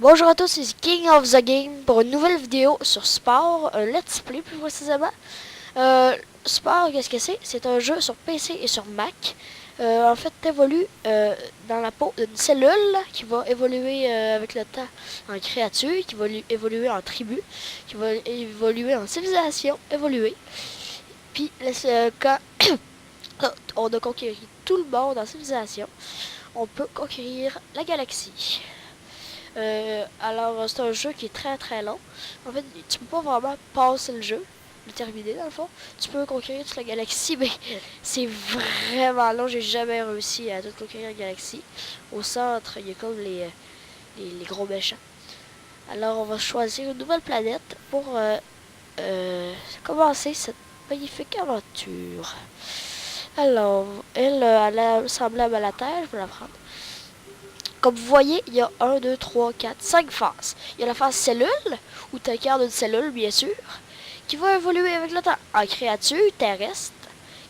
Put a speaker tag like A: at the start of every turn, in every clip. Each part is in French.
A: Bonjour à tous, c'est King of the Game pour une nouvelle vidéo sur Spore, un let's play plus précisément. Spore, qu'est-ce que c'est? C'est un jeu sur PC et sur Mac. En fait, t'évolues dans la peau d'une cellule qui va évoluer avec le temps en créature, qui va évoluer en tribu, qui va évoluer en civilisation, évoluer. Puis, quand on a conquéri tout le monde en civilisation, on peut conquérir la galaxie. Alors, c'est un jeu qui est très très long. En fait, tu peux pas vraiment passer le jeu, le terminer dans le fond. Tu peux conquérir toute la galaxie, mais c'est vraiment long. J'ai jamais réussi à tout conquérir la galaxie. Au centre, il y a comme les gros méchants. Alors, on va choisir une nouvelle planète pour commencer cette magnifique aventure. Alors, elle a l'air semblable à la Terre, je vais la prendre. Comme vous voyez, il y a 1, 2, 3, 4, 5 phases. Il y a la phase cellule, où tu incarnes une cellule, bien sûr, qui va évoluer avec le temps en créature terrestre,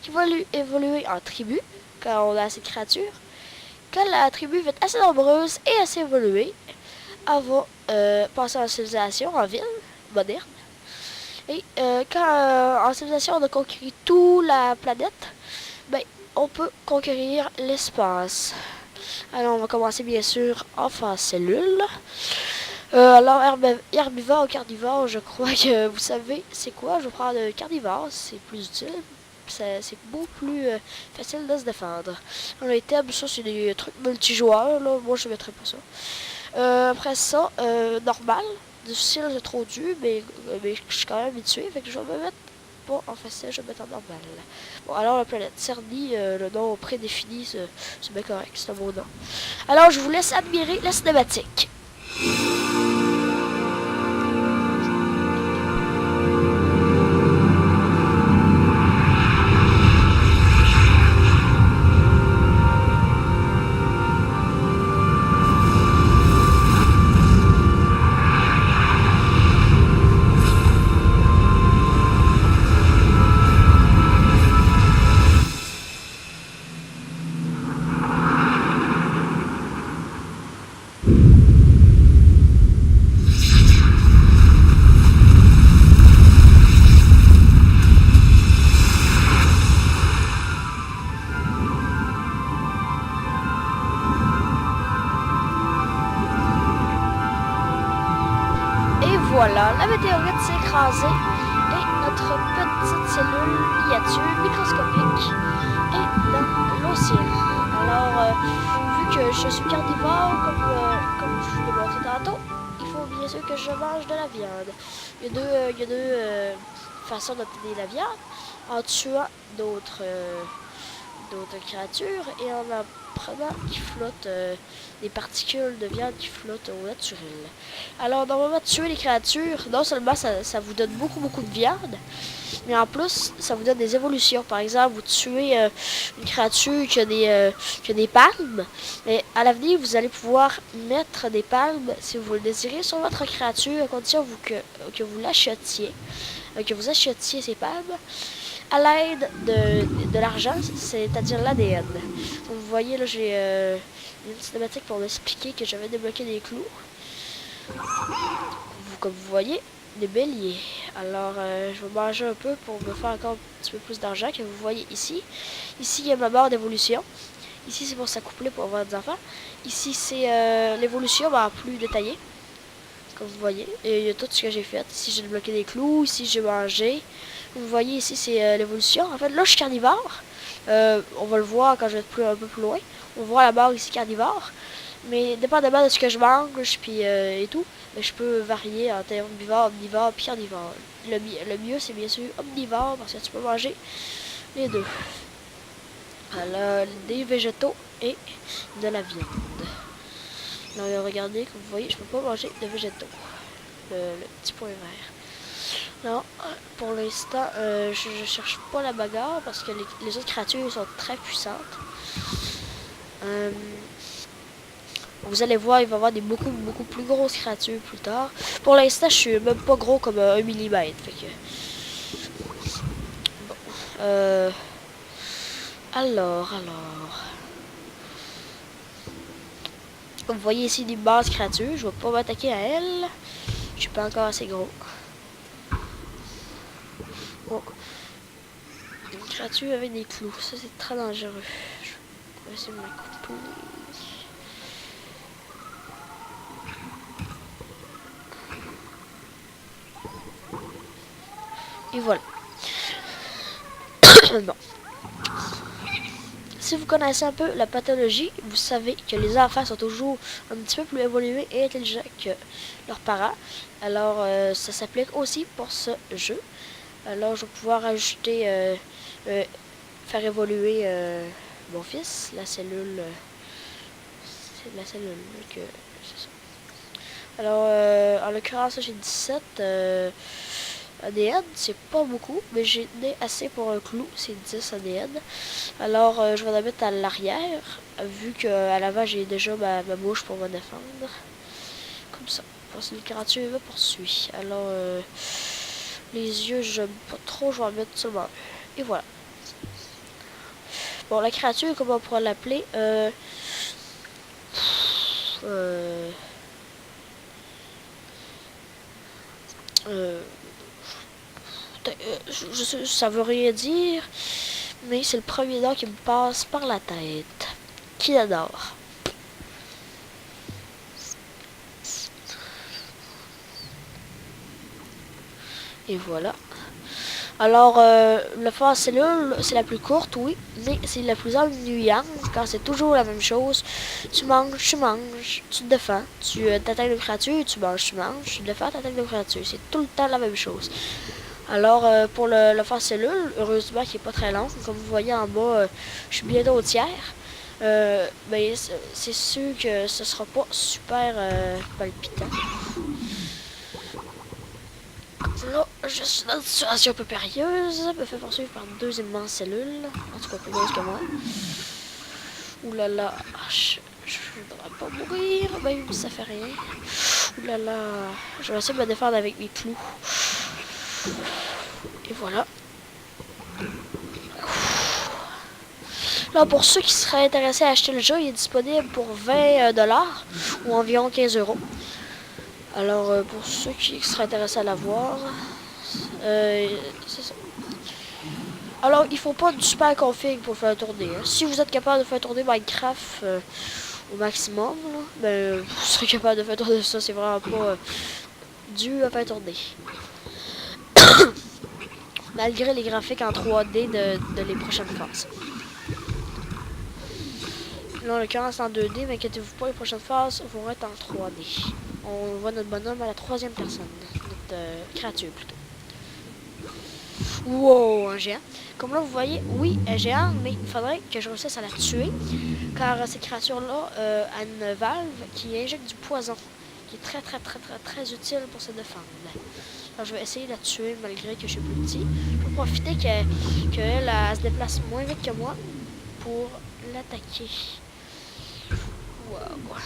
A: qui va évoluer en tribu, quand on a assez de créatures. Quand la tribu va être assez nombreuse et assez évoluée, elle va passer en civilisation, en ville moderne. Et quand en civilisation on a conquis toute la planète, ben, on peut conquérir l'espace. Alors, on va commencer bien sûr en phase cellule. Alors, herbivore ou carnivore, je crois que vous savez c'est quoi. Je vais prendre carnivore, c'est plus utile. C'est beaucoup plus facile de se défendre. Dans les thèmes, ça c'est des trucs multijoueurs, là. Moi je ne mettrai pas ça. Après ça, normal. Difficile, c'est trop dur, mais je suis quand même habitué. Fait que je vais me mettre pas en facile, je vais mettre en normal. Bon, alors la planète Cerny, le nom prédéfini, c'est bien correct, c'est un beau nom. Alors, je vous laisse admirer la cinématique. Et voilà, la météorite s'est écrasée et notre petite cellule miniature microscopique est dans l'océan. Alors, vu que je suis carnivore, comme je vous l'ai montré tantôt, il faut bien sûr que je mange de la viande. Il y a deux façons d'obtenir la viande, en tuant d'autres créatures et en prenant qui flottent des particules de viande qui flottent au naturel. Alors normalement tuer les créatures, non seulement ça vous donne beaucoup de viande, mais en plus ça vous donne des évolutions. Par exemple, vous tuez une créature qui a des palmes, mais à l'avenir vous allez pouvoir mettre des palmes si vous le désirez sur votre créature à condition que vous l'achetiez, que vous achetiez ces palmes à l'aide de l'argent, c'est-à-dire l'ADN. Donc vous voyez là, j'ai une cinématique pour m'expliquer que j'avais débloqué des clous. Comme vous voyez, des béliers. Alors je vais manger un peu pour me faire encore un petit peu plus d'argent que vous voyez ici. Ici il y a ma barre d'évolution. Ici c'est pour s'accoupler pour avoir des enfants. Ici c'est l'évolution plus détaillée. Comme vous voyez. Et il y a tout ce que j'ai fait. Ici j'ai débloqué des clous. Ici j'ai mangé. Vous voyez ici, c'est l'évolution. En fait, là, je suis carnivore. On va le voir quand je vais être un peu plus loin. On voit la barre ici carnivore. Mais dépendamment de ce que je mange puis, et tout, je peux varier entre omnivore, omnivore puis carnivore. Le mieux, c'est bien sûr omnivore parce que tu peux manger les deux. Alors, des végétaux et de la viande. Alors, regardez, comme vous voyez, je peux pas manger de végétaux. Le petit point vert. Non, pour l'instant, je cherche pas la bagarre parce que les autres créatures sont très puissantes. Vous allez voir, il va y avoir des beaucoup plus grosses créatures plus tard. Pour l'instant, je suis même pas gros comme 1 mm. Fait que... Bon. Alors... Comme vous voyez ici, des basses créatures. Je vais pas m'attaquer à elle. Je suis pas encore assez gros. Oh. Une créature avec des clous. Ça, c'est très dangereux. Je vais essayer de me couper. Et voilà. Bon. Si vous connaissez un peu la pathologie, vous savez que les enfants sont toujours un petit peu plus évolués et intelligents que leurs parents. Alors, ça s'applique aussi pour ce jeu. Alors, je vais pouvoir ajouter, faire évoluer mon fils, la cellule. C'est la cellule que. C'est ça. Alors, en l'occurrence, j'ai 17. ADN, c'est pas beaucoup, mais j'ai assez pour un clou, c'est 10 ADN. Alors, je vais la mettre à l'arrière, vu qu'à l'avant, j'ai déjà ma bouche pour me défendre. Comme ça. Parce que une créature me poursuit. Alors, les yeux, j'aime pas trop, je vais en mettre seulement un. Et voilà. Bon, la créature, comment on pourra l'appeler ça veut rien dire, mais c'est le premier nom qui me passe par la tête. Qui adore. Et voilà. Alors, la phase cellule, c'est la plus courte, oui, mais c'est la plus ennuyante, car c'est toujours la même chose. Tu manges, tu te défends, tu t'attaques de créatures, tu manges, tu te défends, t'attaques de créatures. C'est tout le temps la même chose. Alors, pour le phase cellule, heureusement qu'il n'est pas très long. Comme vous voyez en bas, je suis bientôt au tiers. Mais c'est sûr que ce sera pas super palpitant. Là, je suis dans une situation un peu périlleuse. Me fait poursuivre par deux immenses cellules. En tout cas, plus grosses que moi. Ouh là là, je ne devrais pas mourir, même si ça fait rien. Ouh là là, je vais essayer de me défendre avec mes clous. Et voilà. Là, pour ceux qui seraient intéressés à acheter le jeu, il est disponible pour 20 $ ou environ 15 €. Alors, pour ceux qui seraient intéressés à l'avoir, c'est ça. Alors, il faut pas du super config pour faire tourner. Hein. Si vous êtes capable de faire tourner Minecraft au maximum, là, ben, vous serez capable de faire tourner ça. C'est vraiment pas dur à faire tourner. Malgré les graphiques en 3D de les prochaines phases. Là, en l'occurrence, en 2D, mais inquiétez-vous pas, les prochaines phases vont être en 3D. On voit notre bonhomme à la troisième personne. Notre créature, plutôt. Wow, un géant. Comme là, vous voyez, oui, un géant, mais il faudrait que je réussisse à la tuer. Car cette créature-là a une valve qui injecte du poison. Qui est très utile pour se défendre. Alors, je vais essayer de la tuer malgré que je suis plus petit. Je vais profiter qu'elle se déplace moins vite que moi pour l'attaquer. Wow.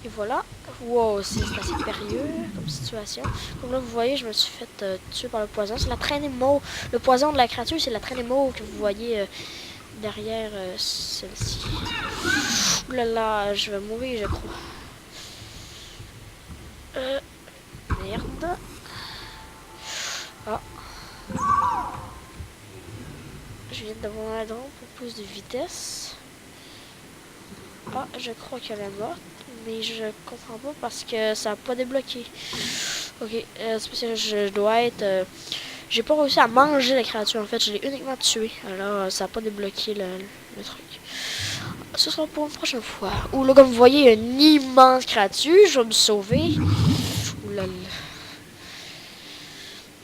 A: Et voilà. Wow, c'est assez périlleux comme situation. Comme là, vous voyez, je me suis fait tuer par le poison. C'est la traînée mauve. Le poison de la créature, c'est la traînée mauve que vous voyez derrière celle-ci. Ouh là là, je vais mourir, je crois. Merde. Ah. Je viens d'avoir un drone pour plus de vitesse. Ah, je crois qu'elle est morte, mais je comprends pas parce que ça n'a pas débloqué. Ok, c'est parce que je dois être... j'ai pas réussi à manger la créature, en fait, je l'ai uniquement tuée. Alors, ça n'a pas débloqué le truc. Ce sera pour une prochaine fois. Ou là, comme vous voyez, il y a une immense créature, je vais me sauver. Ouh là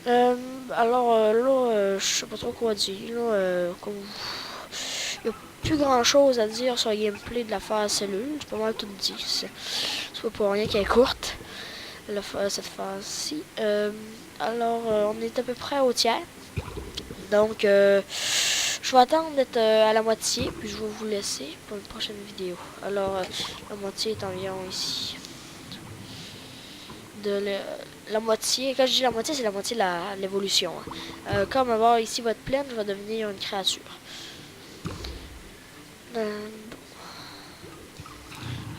A: là. Alors, là, je sais pas trop quoi dire. Là, comme... il n'y a plus grand chose à dire sur le gameplay de la phase cellule. C'est pas mal tout dit. C'est pas pour rien qu'elle est courte, cette phase-ci. Alors, on est à peu près au tiers. Donc, je vais attendre d'être à la moitié, puis je vais vous laisser pour une prochaine vidéo. Alors, la moitié est environ ici. La moitié, quand je dis la moitié, c'est la moitié de l'évolution. Comme avoir ici votre plaine, je vais devenir une créature. Bon.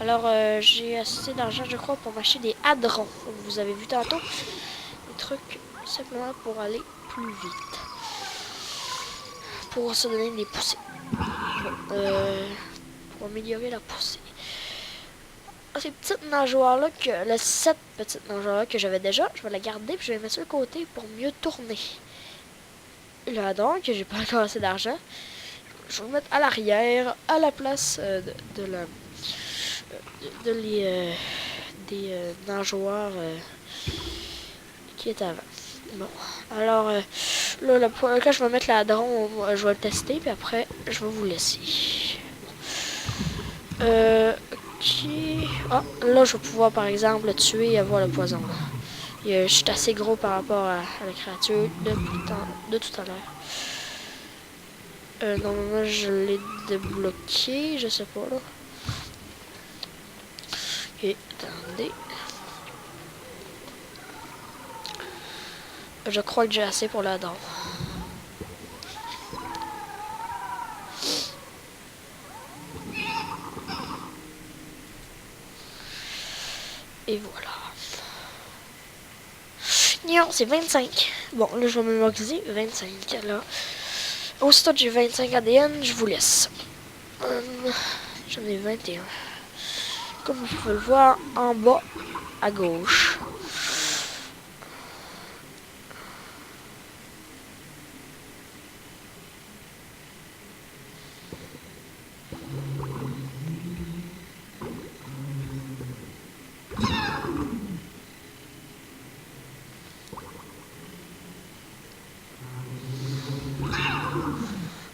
A: Alors, j'ai assez d'argent, je crois, pour m'acheter des hadrons. Comme vous avez vu tantôt. Des trucs simplement pour aller plus vite. Pour se donner des poussées. Bon, pour améliorer la poussée. Ces petites nageoires-là, cette petite nageoire-là que j'avais déjà, je vais la garder puis je vais la mettre sur le côté pour mieux tourner. Là donc, j'ai pas encore assez d'argent. Je vais le mettre à l'arrière, à la place des nageoires qui est avant. Bon, alors là, quand je vais mettre l'adron, je vais le tester, puis après, je vais vous laisser. Ok. Ah, là, je vais pouvoir, par exemple, le tuer et avoir le poison. Je suis assez gros par rapport à la créature de tout à l'heure. Normalement, je l'ai débloqué, je sais pas, là. Ok, attendez. Je crois que j'ai assez pour la dent. Et voilà. Non, c'est 25. Bon, là, je vais mémoriser 25. Là. Aussitôt que j'ai 25 ADN, je vous laisse. J'en ai 21. Comme vous pouvez le voir en bas à gauche.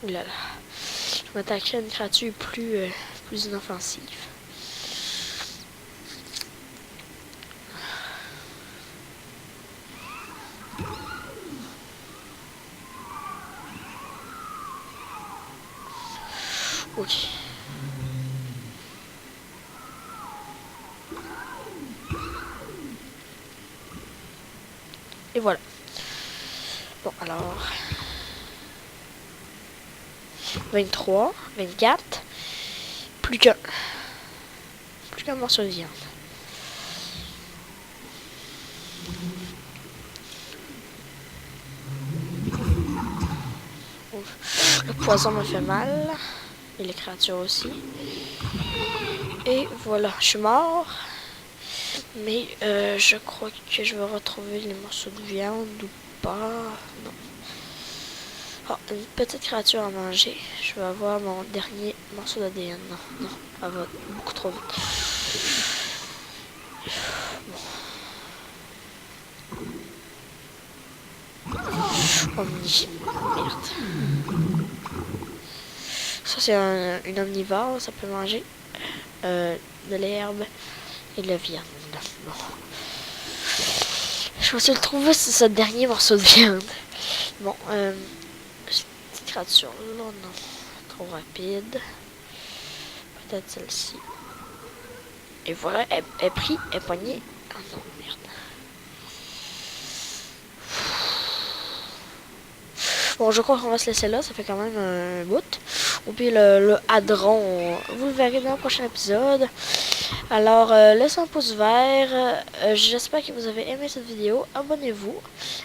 A: Là, là. Je m'attaquerai à une créature plus inoffensive. Ok. Et voilà. Bon, alors... 23, 24. Plus qu'un morceau de viande. Le poison me fait mal. Et les créatures aussi. Et voilà, je suis mort. Mais je crois que je vais retrouver les morceaux de viande ou pas. Non. Oh, une petite créature à manger. Je vais avoir mon dernier morceau d'ADN. Non, non, elle va beaucoup trop vite. Bon. Omni. Merde. Ça, c'est une omnivore. Ça peut manger de l'herbe et de la viande. Bon. Je vais essayer de trouver ce dernier morceau de viande. Bon, cette créature là, non. Trop rapide. Peut-être celle-ci. Et voilà, elle est prise, elle est poignée. Ah non, merde. Bon, je crois qu'on va se laisser là, ça fait quand même un bout. Ou puis le hadron, vous le verrez dans le prochain épisode. Alors, laissez un pouce vert. J'espère que vous avez aimé cette vidéo. Abonnez-vous.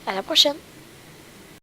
A: À la prochaine.